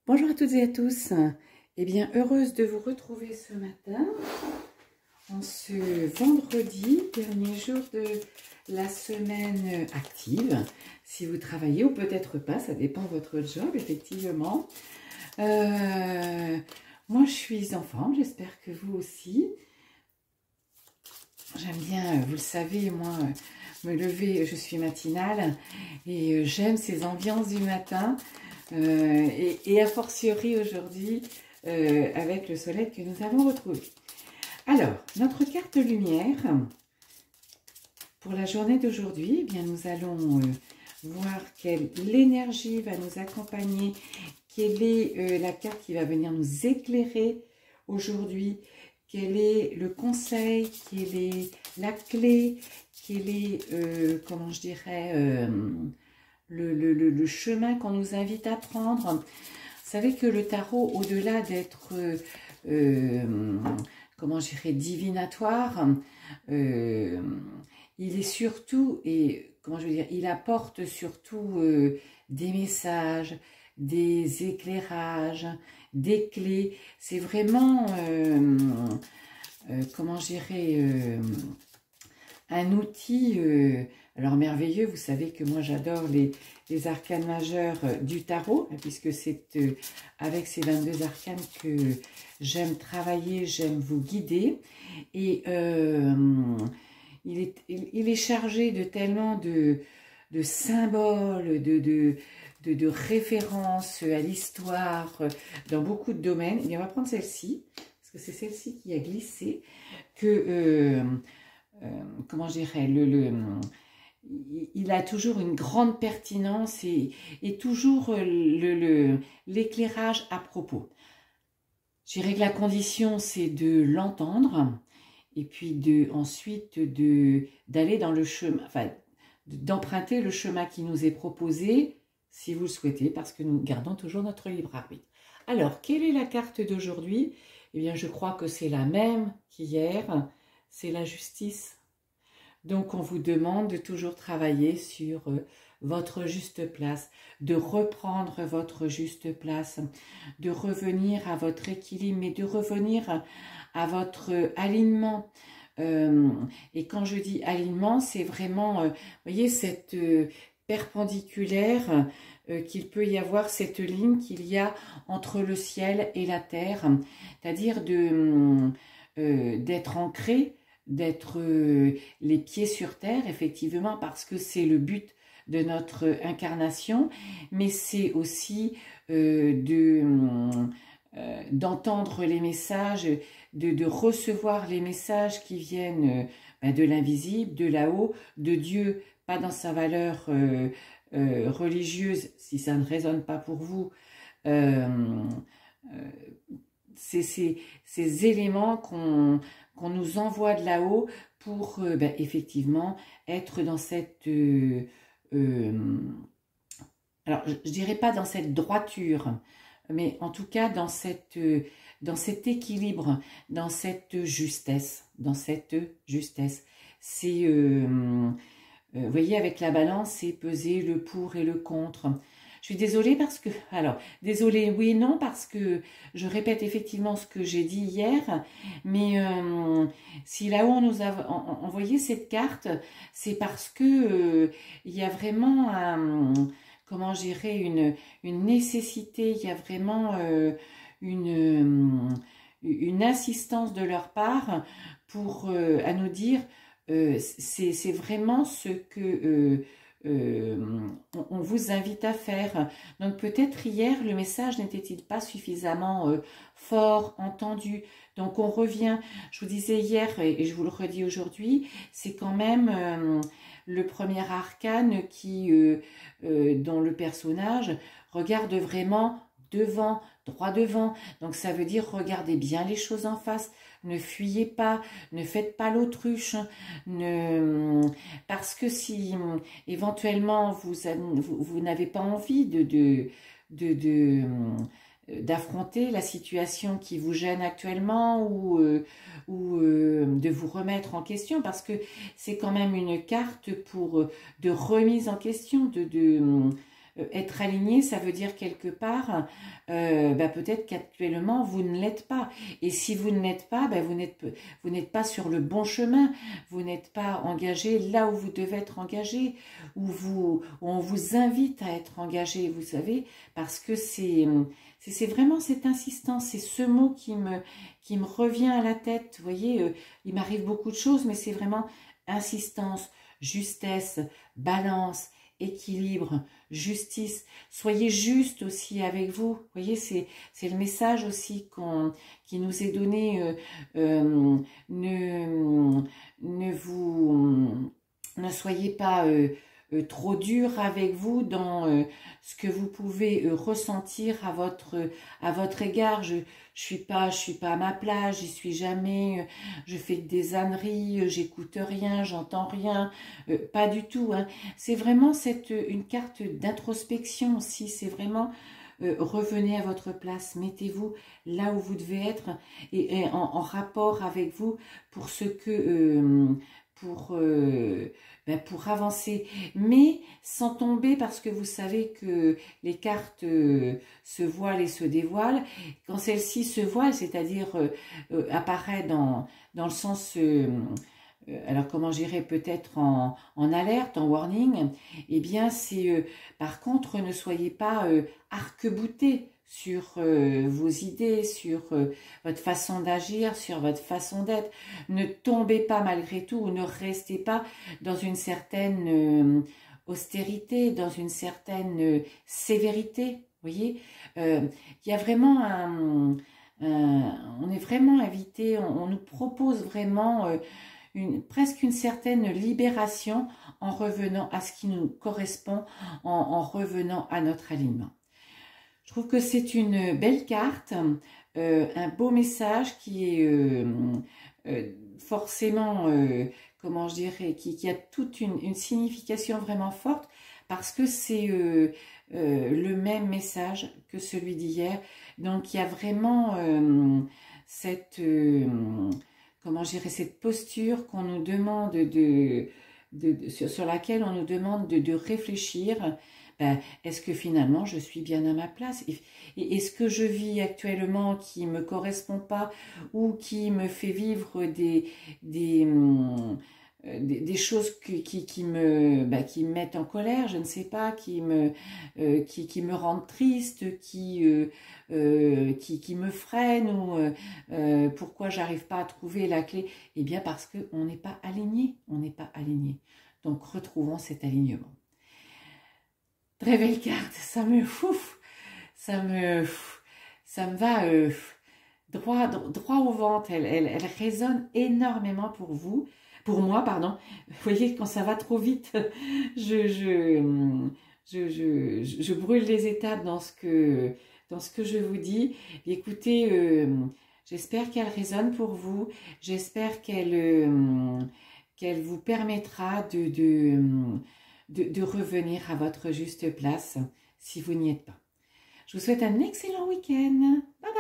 Bonjour à toutes et à tous. Eh bien, heureuse de vous retrouver ce matin, en ce vendredi, dernier jour de la semaine active. Si vous travaillez ou peut-être pas, ça dépend de votre job, effectivement. Moi, je suis en forme, j'espère que vous aussi. J'aime bien, vous le savez, moi, me lever, je suis matinale et j'aime ces ambiances du matin. Et a fortiori aujourd'hui avec le soleil que nous avons retrouvé. Alors, notre carte lumière pour la journée d'aujourd'hui, eh bien nous allons voir quelle l'énergie va nous accompagner, quelle est la carte qui va venir nous éclairer aujourd'hui, quel est le conseil, quelle est la clé, quel est, comment je dirais, le chemin qu'on nous invite à prendre. Vous savez que le tarot, au-delà d'être, comment je dirais, divinatoire, il est surtout, et comment je veux dire, il apporte surtout des messages, des éclairages, des clés. C'est vraiment, comment je dirais, un outil alors merveilleux. Vous savez que moi j'adore les arcanes majeures du tarot, puisque c'est avec ces 22 arcanes que j'aime travailler, j'aime vous guider. Et il est chargé de tellement de symboles, de références à l'histoire, dans beaucoup de domaines. Et bien, on va prendre celle-ci, parce que c'est celle-ci qui a glissé, que... comment je dirais, il a toujours une grande pertinence et toujours l'éclairage à propos. Je dirais que la condition, c'est de l'entendre et puis ensuite d'aller dans le chemin, enfin, d'emprunter le chemin qui nous est proposé, si vous le souhaitez, parce que nous gardons toujours notre libre arbitre. Alors, quelle est la carte d'aujourd'hui? Eh bien, je crois que c'est la même qu'hier. C'est la justice. Donc, on vous demande de toujours travailler sur votre juste place, de reprendre votre juste place, de revenir à votre équilibre, mais de revenir à votre alignement. Et quand je dis alignement, c'est vraiment, vous voyez, cette perpendiculaire qu'il peut y avoir, cette ligne qu'il y a entre le ciel et la terre, c'est-à-dire d'être ancré, d'être les pieds sur terre, effectivement, parce que c'est le but de notre incarnation, mais c'est aussi d'entendre les messages, de recevoir les messages qui viennent de l'invisible, de là-haut, de Dieu, pas dans sa valeur religieuse, si ça ne résonne pas pour vous, ces éléments qu'on nous envoie de là-haut pour effectivement être dans cette... alors, je dirais pas dans cette droiture, mais en tout cas dans cet équilibre, dans cette justesse, C'est, vous voyez, avec la balance, c'est peser le pour et le contre. Je suis désolée parce que, alors, désolée, oui et non, parce que je répète effectivement ce que j'ai dit hier, mais si là-haut on nous a envoyé cette carte, c'est parce que il y a vraiment comment je dirais, une nécessité, il y a vraiment une insistance de leur part pour à nous dire, c'est vraiment ce que... on vous invite à faire. Donc peut-être hier le message n'était-il pas suffisamment fort, entendu. Donc on revient, je vous disais hier et je vous le redis aujourd'hui, c'est quand même le premier arcane dont le personnage regarde vraiment devant, droit devant. Donc ça veut dire regardez bien les choses en face, ne fuyez pas, ne faites pas l'autruche, parce que si éventuellement vous n'avez pas envie d'affronter la situation qui vous gêne actuellement ou de vous remettre en question, parce que c'est quand même une carte de remise en question, être aligné, ça veut dire quelque part, peut-être qu'actuellement, vous ne l'êtes pas. Et si vous ne l'êtes pas, vous n'êtes pas sur le bon chemin, vous n'êtes pas engagé là où vous devez être engagé, où on vous invite à être engagé, vous savez, parce que c'est vraiment cette insistance, c'est ce mot qui me revient à la tête. Vous voyez, il m'arrive beaucoup de choses, mais c'est vraiment insistance, justesse, balance, équilibre, justice. Soyez juste aussi avec vous. Vous voyez, c'est le message aussi qui nous est donné. Ne soyez pas trop dur avec vous dans ce que vous pouvez ressentir à votre égard. Je suis pas à ma place, j'y suis jamais, je fais que des âneries, j'écoute rien, j'entends rien, pas du tout, hein. C'est vraiment une carte d'introspection aussi, c'est vraiment revenez à votre place, mettez-vous là où vous devez être et en rapport avec vous pour ce que pour avancer, mais sans tomber parce que vous savez que les cartes se voilent et se dévoilent. Quand celle-ci se voile, c'est-à-dire apparaît dans le sens, alors comment j'irais peut-être en alerte, en warning, eh bien c'est par contre ne soyez pas arc-boutés sur vos idées, sur votre façon d'agir, sur votre façon d'être. Ne tombez pas malgré tout ou ne restez pas dans une certaine austérité, dans une certaine sévérité. Vous voyez, il y a vraiment on est vraiment invité, on nous propose vraiment presque une certaine libération en revenant à ce qui nous correspond, en revenant à notre alignement. Je trouve que c'est une belle carte, un beau message qui est forcément, comment je dirais, qui a toute une signification vraiment forte parce que c'est le même message que celui d'hier. Donc il y a vraiment comment je dirais, cette posture qu'on nous demande sur laquelle on nous demande de réfléchir. Est-ce que finalement je suis bien à ma place et est-ce que je vis actuellement qui ne me correspond pas ou qui me fait vivre des choses qui me mettent en colère, je ne sais pas, qui me rendent triste, qui me freinent ou pourquoi j'arrive pas à trouver la clé? Eh bien parce qu'on n'est pas aligné, on n'est pas aligné. Donc retrouvons cet alignement. Très belle carte, ça me va droit au ventre, elle résonne énormément pour moi, pardon. Vous voyez, quand ça va trop vite, je brûle les étapes dans ce que je vous dis. Écoutez, j'espère qu'elle résonne pour vous, j'espère qu'elle vous permettra de revenir à votre juste place si vous n'y êtes pas. Je vous souhaite un excellent week-end. Bye!